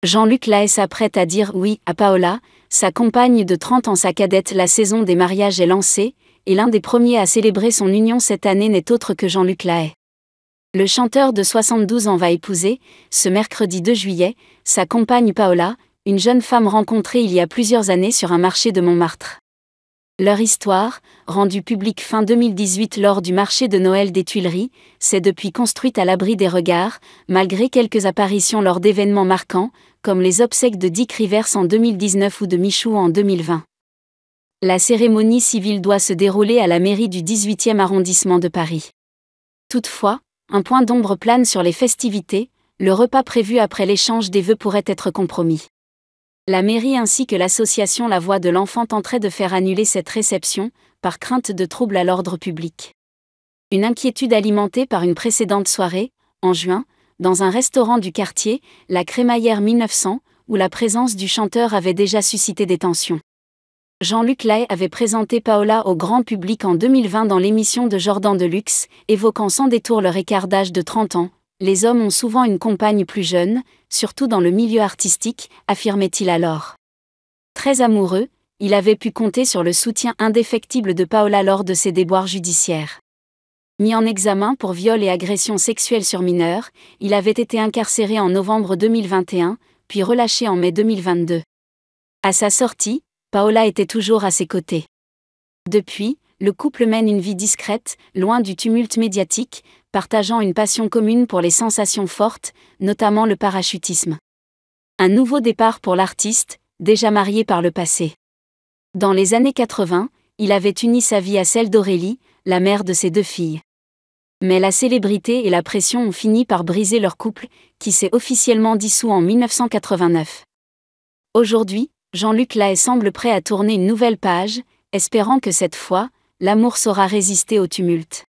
Jean-Luc Lahaye s'apprête à dire oui à Paola, sa compagne de 30 ans. Sa cadette. La saison des mariages est lancée, et l'un des premiers à célébrer son union cette année n'est autre que Jean-Luc Lahaye. Le chanteur de 72 ans va épouser, ce mercredi 2 juillet, sa compagne Paola, une jeune femme rencontrée il y a plusieurs années sur un marché de Montmartre. Leur histoire, rendue publique fin 2018 lors du marché de Noël des Tuileries, s'est depuis construite à l'abri des regards, malgré quelques apparitions lors d'événements marquants, comme les obsèques de Dick Rivers en 2019 ou de Michou en 2020. La cérémonie civile doit se dérouler à la mairie du 18e arrondissement de Paris. Toutefois, un point d'ombre plane sur les festivités, le repas prévu après l'échange des vœux pourrait être compromis. La mairie ainsi que l'association La Voix de l'Enfant tenteraient de faire annuler cette réception, par crainte de troubles à l'ordre public. Une inquiétude alimentée par une précédente soirée, en juin, dans un restaurant du quartier, la Crémaillère 1900, où la présence du chanteur avait déjà suscité des tensions. Jean-Luc Lahaye avait présenté Paola au grand public en 2020 dans l'émission de Jordan Deluxe, évoquant sans détour leur écart d'âge de 30 ans. Les hommes ont souvent une compagne plus jeune, surtout dans le milieu artistique, affirmait-il alors. Très amoureux, il avait pu compter sur le soutien indéfectible de Paola lors de ses déboires judiciaires. Mis en examen pour viol et agression sexuelle sur mineurs, il avait été incarcéré en novembre 2021, puis relâché en mai 2022. À sa sortie, Paola était toujours à ses côtés. Depuis, le couple mène une vie discrète, loin du tumulte médiatique, partageant une passion commune pour les sensations fortes, notamment le parachutisme. Un nouveau départ pour l'artiste, déjà marié par le passé. Dans les années 80, il avait uni sa vie à celle d'Aurélie, la mère de ses 2 filles. Mais la célébrité et la pression ont fini par briser leur couple, qui s'est officiellement dissous en 1989. Aujourd'hui, Jean-Luc Lahaye semble prêt à tourner une nouvelle page, espérant que cette fois, l'amour saura résister au tumulte.